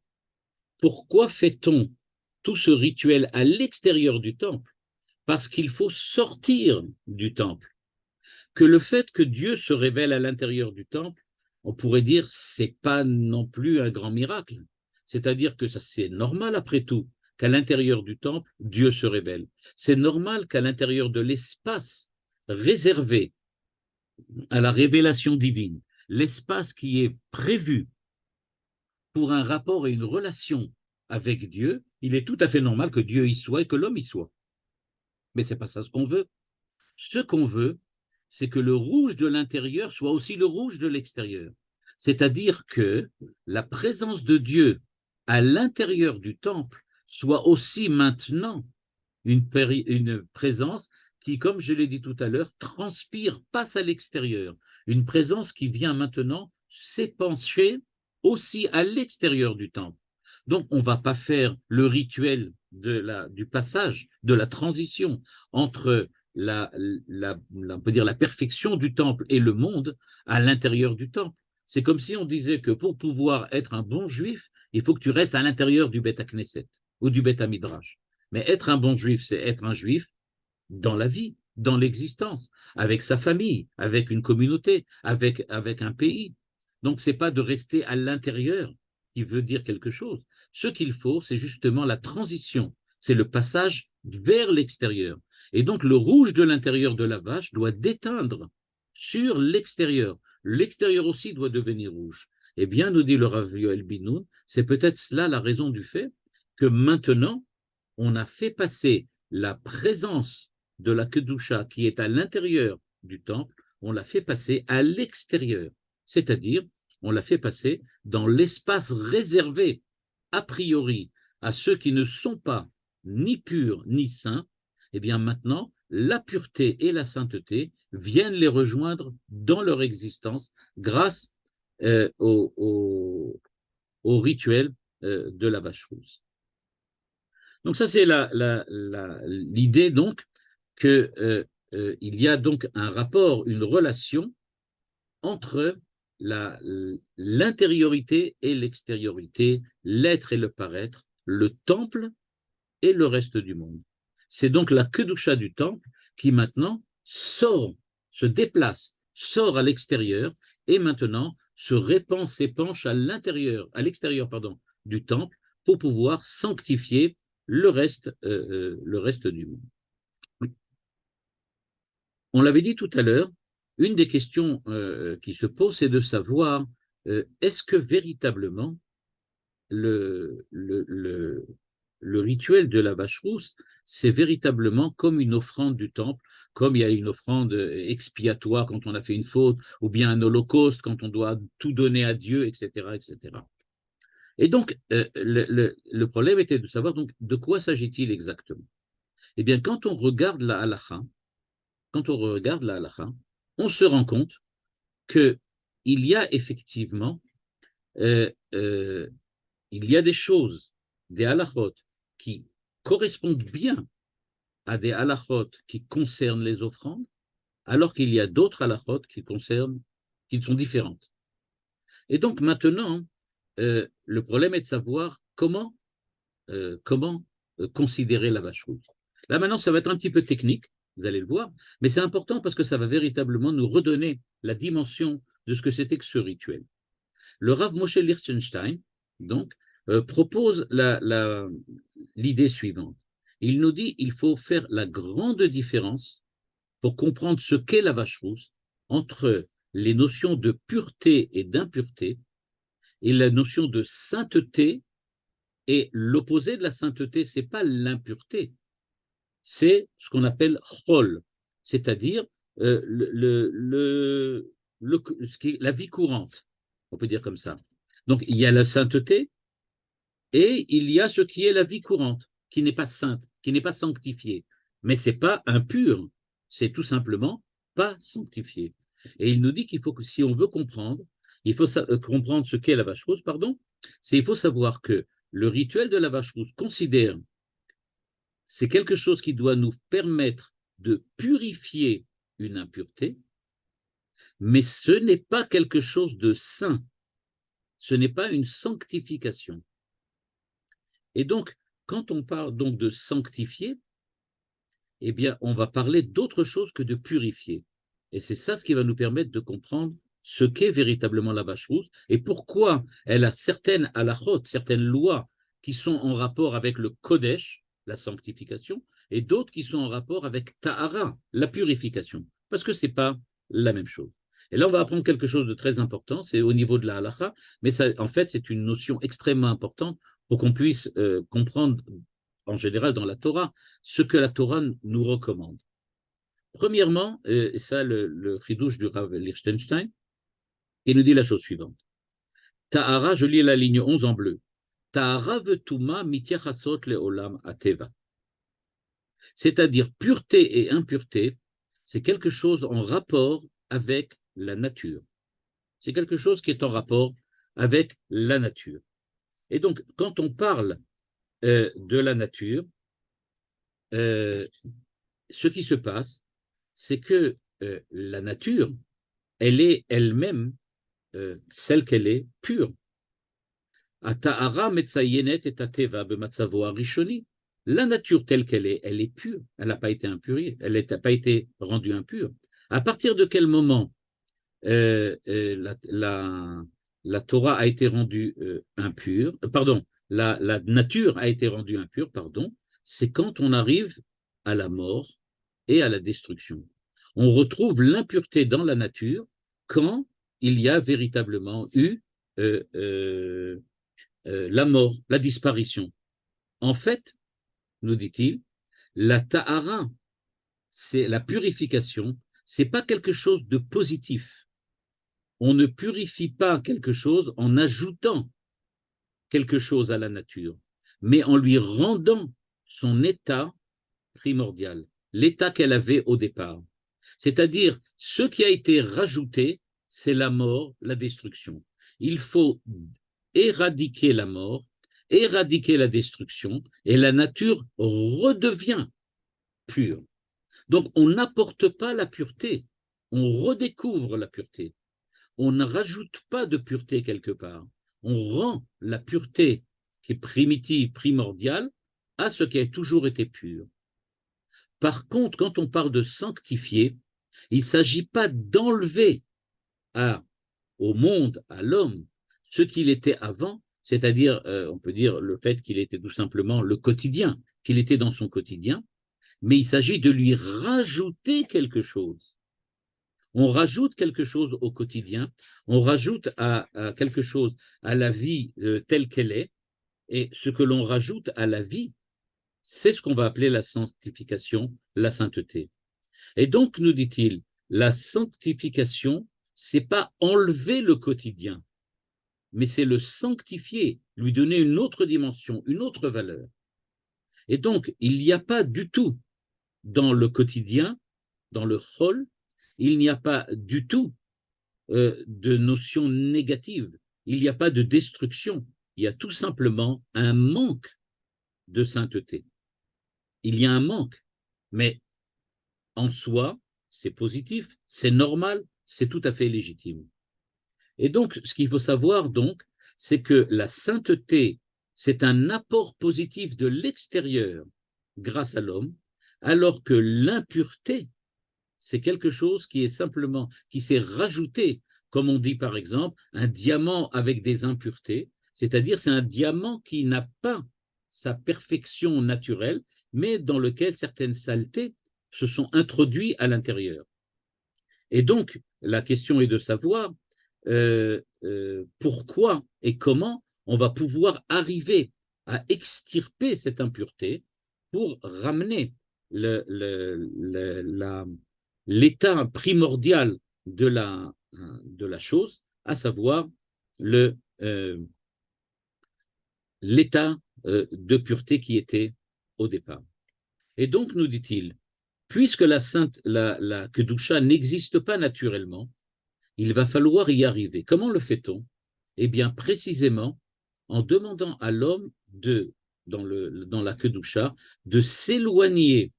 pourquoi fait-on tout ce rituel à l'extérieur du temple? Parce qu'il faut sortir du temple. Que le fait que Dieu se révèle à l'intérieur du temple, on pourrait dire, c'est pas non plus un grand miracle. C'est-à-dire que c'est normal après tout qu'à l'intérieur du temple, Dieu se révèle. C'est normal qu'à l'intérieur de l'espace réservé à la révélation divine, l'espace qui est prévu pour un rapport et une relation avec Dieu, il est tout à fait normal que Dieu y soit et que l'homme y soit. Mais c'est pas ça ce qu'on veut. Ce qu'on veut, c'est que le rouge de l'intérieur soit aussi le rouge de l'extérieur. C'est-à-dire que la présence de Dieu à l'intérieur du temple soit aussi maintenant une présence qui, comme je l'ai dit tout à l'heure, transpire, passe à l'extérieur. Une présence qui vient maintenant s'épancher aussi à l'extérieur du temple. Donc, on ne va pas faire le rituel du passage, de la transition entre on peut dire la perfection du temple et le monde à l'intérieur du temple. C'est comme si on disait que pour pouvoir être un bon juif, il faut que tu restes à l'intérieur du Beth Knesset ou du Beth Midrash. Mais être un bon juif, c'est être un juif dans la vie, dans l'existence, avec sa famille, avec une communauté, avec un pays. Donc, ce n'est pas de rester à l'intérieur qui veut dire quelque chose. Ce qu'il faut, c'est justement la transition, c'est le passage vers l'extérieur. Et donc, le rouge de l'intérieur de la vache doit déteindre sur l'extérieur. L'extérieur aussi doit devenir rouge. Eh bien, nous dit le Rav Yoel Bin-Nun, c'est peut-être cela la raison du fait que maintenant, on a fait passer la présence de la Kedusha qui est à l'intérieur du temple, on l'a fait passer à l'extérieur. C'est-à-dire, on l'a fait passer dans l'espace réservé, a priori, à ceux qui ne sont pas ni purs ni saints. Eh bien maintenant, la pureté et la sainteté viennent les rejoindre dans leur existence grâce au rituel de la vache rousse. Donc ça, c'est l'idée donc qu'il y a donc un rapport, une relation entre l'intériorité et l'extériorité, l'être et le paraître, le temple et le reste du monde. C'est donc la kedusha du temple qui maintenant sort, se déplace, sort à l'extérieur et maintenant se répand, s'épanche à l'extérieur, pardon, du temple pour pouvoir sanctifier le reste du monde. On l'avait dit tout à l'heure, une des questions qui se pose, c'est de savoir est-ce que véritablement le rituel de la vache rousse, c'est véritablement comme une offrande du temple, comme il y a une offrande expiatoire quand on a fait une faute, ou bien un holocauste quand on doit tout donner à Dieu, etc., etc. Et donc, le problème était de savoir donc de quoi s'agit-il exactement. Eh bien, quand on regarde la halakha, on se rend compte qu'il y a effectivement euh, euh, il y a des choses, des halachot, qui correspondent bien à des halachot qui concernent les offrandes, alors qu'il y a d'autres halachot qui sont différentes. Et donc maintenant, le problème est de savoir comment considérer la vache rouge. Là maintenant, ça va être un petit peu technique, vous allez le voir, mais c'est important parce que ça va véritablement nous redonner la dimension de ce que c'était que ce rituel. Le Rav Moshe Lichtenstein, donc, propose l'idée suivante. Il nous dit qu'il faut faire la grande différence pour comprendre ce qu'est la vache rousse entre les notions de pureté et d'impureté et la notion de sainteté. Et l'opposé de la sainteté, ce n'est pas l'impureté, c'est ce qu'on appelle chol, c'est-à-dire la vie courante, on peut dire comme ça. Donc, il y a la sainteté et il y a ce qui est la vie courante, qui n'est pas sainte, qui n'est pas sanctifiée. Mais ce n'est pas impur, c'est tout simplement pas sanctifié. Et il nous dit qu'il faut que, si on veut comprendre, il faut comprendre ce qu'est la vache rousse, pardon, il faut savoir que le rituel de la vache rousse considère, c'est quelque chose qui doit nous permettre de purifier une impureté, mais ce n'est pas quelque chose de saint, ce n'est pas une sanctification. Et donc, quand on parle donc de sanctifier, eh bien, on va parler d'autre chose que de purifier. Et c'est ça ce qui va nous permettre de comprendre ce qu'est véritablement la vache rousse et pourquoi elle a certaines halachot, certaines lois qui sont en rapport avec le Kodesh, la sanctification, et d'autres qui sont en rapport avec Tahara, la purification, parce que ce n'est pas la même chose. Et là, on va apprendre quelque chose de très important, c'est au niveau de la halakha, mais ça, en fait, c'est une notion extrêmement importante pour qu'on puisse comprendre, en général dans la Torah, ce que la Torah nous recommande. Premièrement, et ça, le chidouche du Rav Lichtenstein, il nous dit la chose suivante. Tahara, je lis la ligne 11 en bleu. Tahara vetuma mitiachasot leolam ateva. C'est-à-dire pureté et impureté, c'est quelque chose en rapport avec la nature. C'est quelque chose qui est en rapport avec la nature. Et donc, quand on parle de la nature, ce qui se passe, c'est que la nature, elle est elle-même celle qu'elle est pure. La nature telle qu'elle est, elle est pure. Elle n'a pas été impurée, elle n'a pas été rendue impure. À partir de quel moment la Torah a été rendue impure, pardon, la nature a été rendue impure, pardon, c'est quand on arrive à la mort et à la destruction. On retrouve l'impureté dans la nature quand il y a véritablement eu la mort, la disparition. En fait, nous dit-il, la tahara, c'est la purification, c'est pas quelque chose de positif. On ne purifie pas quelque chose en ajoutant quelque chose à la nature, mais en lui rendant son état primordial, l'état qu'elle avait au départ. C'est-à-dire, ce qui a été rajouté, c'est la mort, la destruction. Il faut éradiquer la mort, éradiquer la destruction, et la nature redevient pure. Donc, on n'apporte pas la pureté, on redécouvre la pureté. On ne rajoute pas de pureté quelque part. On rend la pureté qui est primitive, primordiale, à ce qui a toujours été pur. Par contre, quand on parle de sanctifier, il ne s'agit pas d'enlever à au monde, à l'homme, ce qu'il était avant, c'est-à-dire, on peut dire le fait qu'il était tout simplement le quotidien, qu'il était dans son quotidien, mais il s'agit de lui rajouter quelque chose. On rajoute quelque chose au quotidien, on rajoute à quelque chose à la vie telle qu'elle est, et ce que l'on rajoute à la vie, c'est ce qu'on va appeler la sanctification, la sainteté. Et donc, nous dit-il, la sanctification, c'est pas enlever le quotidien, mais c'est le sanctifier, lui donner une autre dimension, une autre valeur. Et donc, il n'y a pas du tout dans le quotidien, dans le chol, il n'y a pas du tout de notion négative, il n'y a pas de destruction, il y a tout simplement un manque de sainteté. Il y a un manque, mais en soi, c'est positif, c'est normal, c'est tout à fait légitime. Et donc, ce qu'il faut savoir, donc, c'est que la sainteté, c'est un apport positif de l'extérieur grâce à l'homme, alors que l'impureté, c'est quelque chose qui est simplement, qui s'est rajouté, comme on dit par exemple, un diamant avec des impuretés, c'est-à-dire c'est un diamant qui n'a pas sa perfection naturelle, mais dans lequel certaines saletés se sont introduites à l'intérieur. Et donc, la question est de savoir pourquoi et comment on va pouvoir arriver à extirper cette impureté pour ramener l'état primordial de la chose, à savoir l'état de pureté qui était au départ. Et donc, nous dit-il, puisque la Kedusha n'existe pas naturellement, il va falloir y arriver. Comment le fait-on? Eh bien, précisément en demandant à l'homme dans la Kedusha, de s'éloigner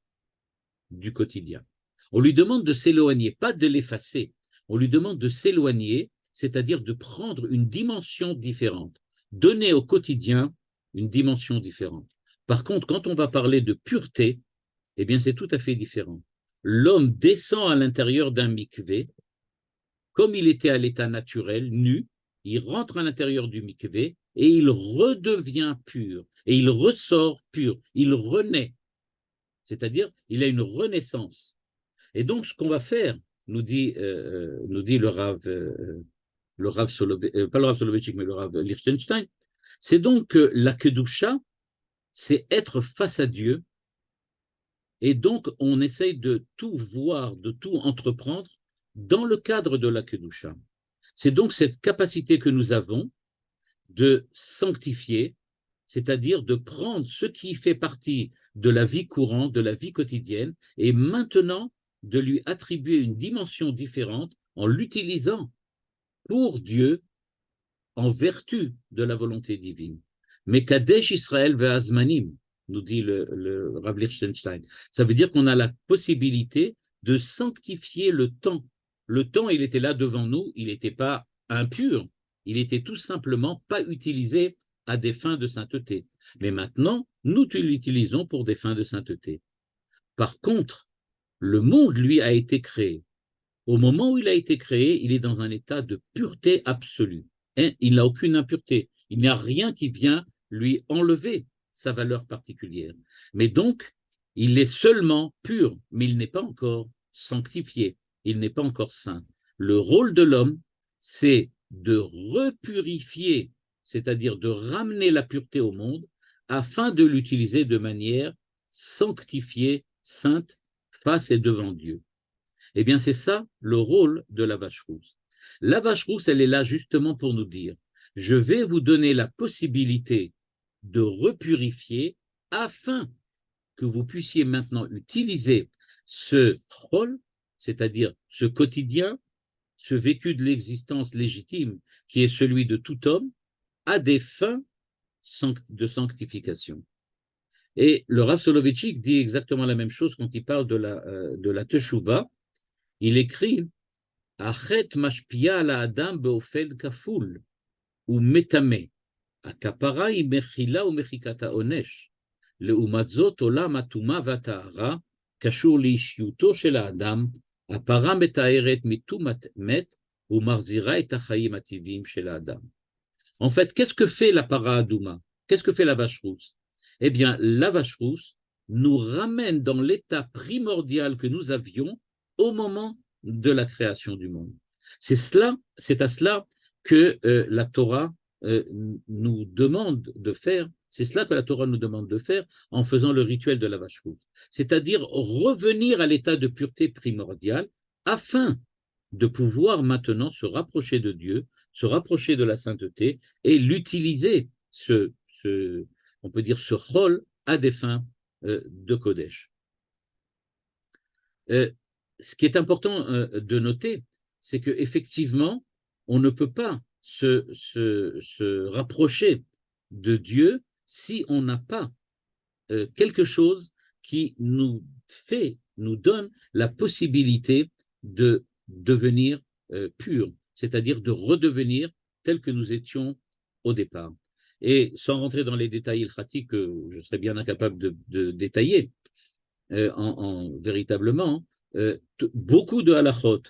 du quotidien. On lui demande de s'éloigner, pas de l'effacer. On lui demande de s'éloigner, c'est-à-dire de prendre une dimension différente, donner au quotidien une dimension différente. Par contre, quand on va parler de pureté, eh bien, c'est tout à fait différent. L'homme descend à l'intérieur d'un mikvé, comme il était à l'état naturel, nu, il rentre à l'intérieur du mikvé et il redevient pur, et il ressort pur, il renaît, c'est-à-dire il a une renaissance. Et donc ce qu'on va faire, nous dit le Rav, pas le Rav Soloveitchik, mais le Rav Lichtenstein, c'est donc que la Kedusha, c'est être face à Dieu, et donc on essaye de tout voir, de tout entreprendre dans le cadre de la Kedusha. C'est donc cette capacité que nous avons de sanctifier, c'est-à-dire de prendre ce qui fait partie de la vie courante, de la vie quotidienne, et maintenant de lui attribuer une dimension différente en l'utilisant pour Dieu en vertu de la volonté divine. Mais Kadesh Israël ve'azmanim, nous dit le Rav Lichtenstein. Ça veut dire qu'on a la possibilité de sanctifier le temps. Le temps, il était là devant nous, il n'était pas impur, il était tout simplement pas utilisé à des fins de sainteté. Mais maintenant, nous l'utilisons pour des fins de sainteté. Par contre, le monde, lui, a été créé. Au moment où il a été créé, il est dans un état de pureté absolue. Et il n'a aucune impureté. Il n'y a rien qui vient lui enlever sa valeur particulière. Mais donc, il est seulement pur, mais il n'est pas encore sanctifié. Il n'est pas encore saint. Le rôle de l'homme, c'est de repurifier, c'est-à-dire de ramener la pureté au monde, afin de l'utiliser de manière sanctifiée, sainte, face et devant Dieu. Eh bien, c'est ça le rôle de la vache rousse. La vache rousse, elle est là justement pour nous dire, je vais vous donner la possibilité de repurifier afin que vous puissiez maintenant utiliser ce rôle, c'est-à-dire ce quotidien, ce vécu de l'existence légitime qui est celui de tout homme, à des fins de sanctification. Et le Rav Soloveitchik dit exactement la même chose quand il parle de la Teshuvah. Il écrit Achet mashpia ala adam beofen kaful ou metame. Akapara היא מכילה ומחיקת העונש. לעומת זאת עולם הטומאה והטהרה קשור לאישיותו של האדם, הפרה מתארת מטומאת מת ou marzira et tachaim ativim chez l'Adam. En fait, qu'est-ce que fait la para adouma? Qu'est-ce que fait la vache rousse? Eh bien, la vache rousse nous ramène dans l'état primordial que nous avions au moment de la création du monde. C'est à cela que la Torah nous demande de faire, c'est cela que la Torah nous demande de faire en faisant le rituel de la vache rouge, c'est-à-dire revenir à l'état de pureté primordiale afin de pouvoir maintenant se rapprocher de Dieu, se rapprocher de la sainteté et l'utiliser, on peut dire ce rôle à des fins de Kodesh. Ce qui est important de noter, c'est qu'effectivement, on ne peut pas se rapprocher de Dieu si on n'a pas quelque chose qui nous donne la possibilité de devenir pur, c'est-à-dire de redevenir tel que nous étions au départ. Et sans rentrer dans les détails ilchatiques que je serais bien incapable de détailler, véritablement, beaucoup de halachot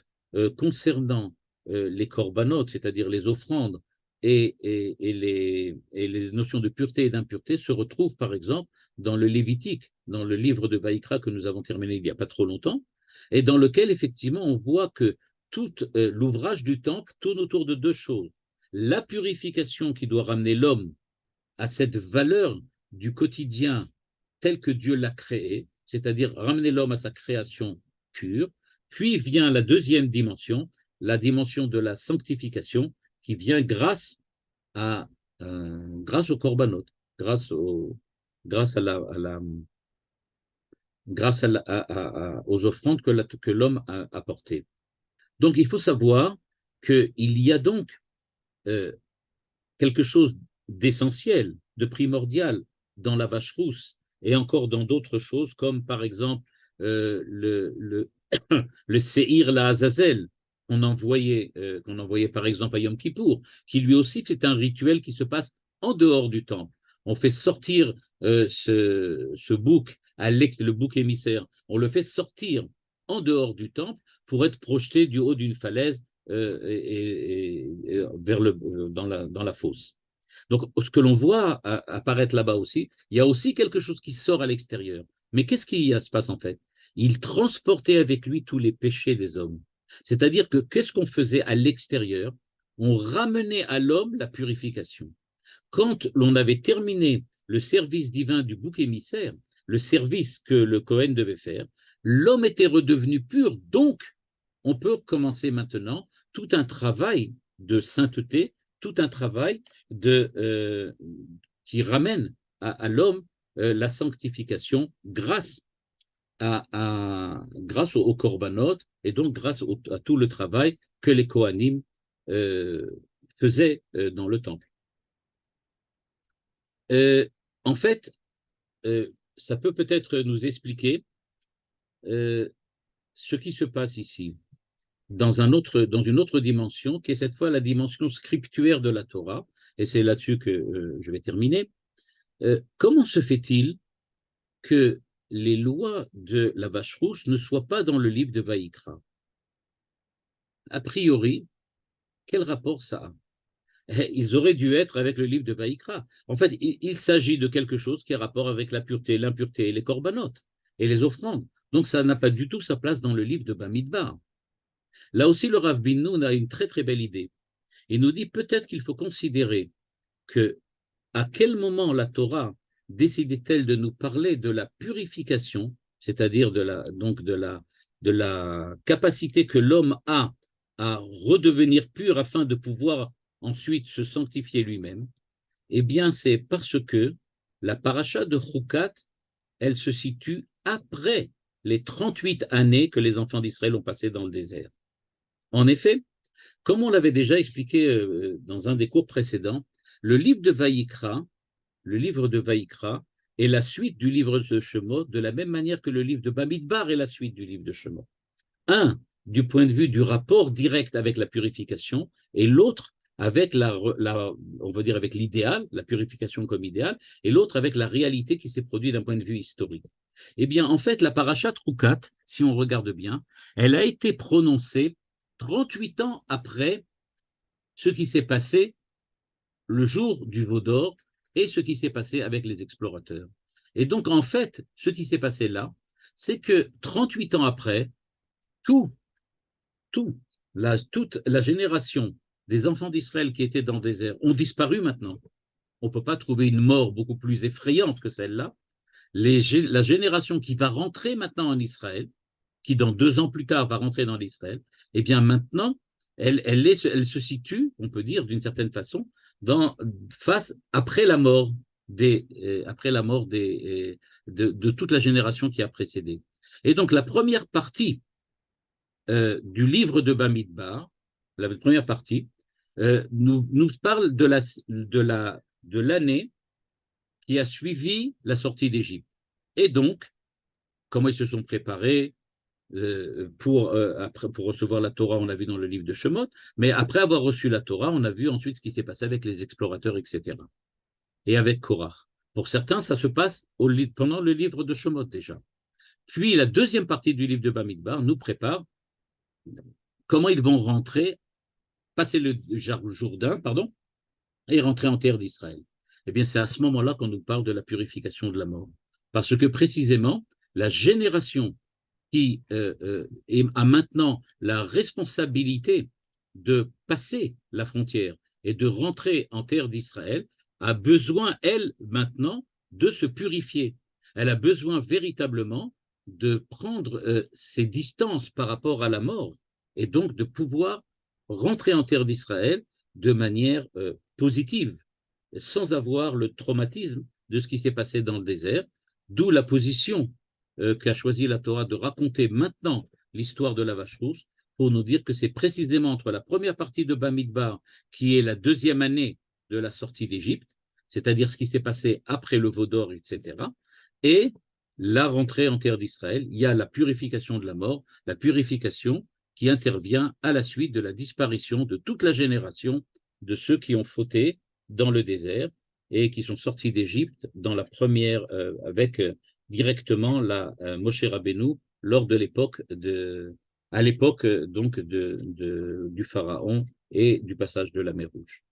concernant les korbanot, c'est-à-dire les offrandes, et les notions de pureté et d'impureté se retrouvent par exemple dans le Lévitique, dans le livre de Vaïkra que nous avons terminé il n'y a pas trop longtemps, et dans lequel effectivement on voit que tout l'ouvrage du temple tourne autour de deux choses. La purification qui doit ramener l'homme à cette valeur du quotidien tel que Dieu l'a créé, c'est-à-dire ramener l'homme à sa création pure, puis vient la deuxième dimension, la dimension de la sanctification, qui vient grâce au korbanot, grâce aux offrandes que l'homme a apportées. Donc il faut savoir qu'il y a donc quelque chose d'essentiel, de primordial dans la vache rousse et encore dans d'autres choses comme par exemple le Seir la Azazel qu'on envoyait par exemple à Yom Kippour, qui lui aussi c'est un rituel qui se passe en dehors du temple. On fait sortir ce bouc, le bouc émissaire, on le fait sortir en dehors du temple pour être projeté du haut d'une falaise vers dans la fosse. Donc, ce que l'on voit apparaître là-bas aussi, il y a aussi quelque chose qui sort à l'extérieur. Mais qu'est-ce qui se passe en fait? Il transportait avec lui tous les péchés des hommes. C'est-à-dire que qu'est-ce qu'on faisait à l'extérieur? On ramenait à l'homme la purification. Quand l'on avait terminé le service divin du bouc émissaire, le service que le Cohen devait faire, l'homme était redevenu pur. Donc, on peut commencer maintenant tout un travail de sainteté, tout un travail qui ramène à l'homme la sanctification grâce au korbanot et donc grâce à tout le travail que les Kohanim faisaient dans le temple. En fait, ça peut peut-être nous expliquer ce qui se passe ici, dans une autre dimension, qui est cette fois la dimension scriptuaire de la Torah, et c'est là-dessus que je vais terminer. Comment se fait-il que les lois de la vache rousse ne soient pas dans le livre de Vaïkra? A priori, quel rapport ça a? Ils auraient dû être avec le livre de Vaïkra. En fait, il s'agit de quelque chose qui a rapport avec la pureté, l'impureté, les corbanotes et les offrandes. Donc, ça n'a pas du tout sa place dans le livre de Bamidbar. Là aussi, le Rav Bin Noun a une très très belle idée. Il nous dit peut-être qu'il faut considérer que à quel moment la Torah décidait-elle de nous parler de la purification, c'est-à-dire de la capacité que l'homme a à redevenir pur afin de pouvoir ensuite se sanctifier lui-même? Eh bien, c'est parce que la paracha de Chukat, elle se situe après les 38 années que les enfants d'Israël ont passées dans le désert. En effet, comme on l'avait déjà expliqué dans un des cours précédents, le livre de Vaïkra est la suite du livre de Shemot, de la même manière que le livre de Bamidbar est la suite du livre de Shemot. Un, du point de vue du rapport direct avec la purification, et l'autre avec on va dire avec l'idéal, la purification comme idéal, et l'autre avec la réalité qui s'est produite d'un point de vue historique. Eh bien, en fait, la parashat Chukat, si on regarde bien, elle a été prononcée 38 ans après ce qui s'est passé le jour du veau d'or et ce qui s'est passé avec les explorateurs. Et donc, en fait, ce qui s'est passé là, c'est que 38 ans après, toute la génération des enfants d'Israël qui étaient dans le désert ont disparu maintenant. On ne peut pas trouver une mort beaucoup plus effrayante que celle-là. La génération qui va rentrer maintenant en Israël, qui dans 2 ans plus tard va rentrer dans l'Israël, eh bien maintenant, elle se situe, on peut dire d'une certaine façon, après la mort de toute la génération qui a précédé. Et donc la première partie du livre de Bamidbar, la première partie, nous parle de l'année qui a suivi la sortie d'Égypte. Et donc, comment ils se sont préparés pour recevoir la Torah, on l'a vu dans le livre de Shemot, mais après avoir reçu la Torah, on a vu ensuite ce qui s'est passé avec les explorateurs, etc. Et avec Korach. Pour certains, ça se passe pendant le livre de Shemot déjà. Puis la deuxième partie du livre de Bamidbar nous prépare comment ils vont rentrer, passer le Jourdain, pardon, et rentrer en terre d'Israël. Eh bien, c'est à ce moment-là qu'on nous parle de la purification de la mort. Parce que précisément, la génération qui a maintenant la responsabilité de passer la frontière et de rentrer en terre d'Israël, a besoin, elle, maintenant, de se purifier. Elle a besoin véritablement de prendre ses distances par rapport à la mort et donc de pouvoir rentrer en terre d'Israël de manière positive, sans avoir le traumatisme de ce qui s'est passé dans le désert, d'où la position qu'a choisi la Torah de raconter maintenant l'histoire de la vache rousse pour nous dire que c'est précisément entre la première partie de Bamidbar, qui est la deuxième année de la sortie d'Égypte, c'est-à-dire ce qui s'est passé après le veau d'or, etc., et la rentrée en terre d'Israël, il y a la purification de la mort, la purification qui intervient à la suite de la disparition de toute la génération de ceux qui ont fauté dans le désert et qui sont sortis d'Égypte dans la première, avec directement la Moshe Rabbeinu lors de à l'époque donc du pharaon et du passage de la mer Rouge.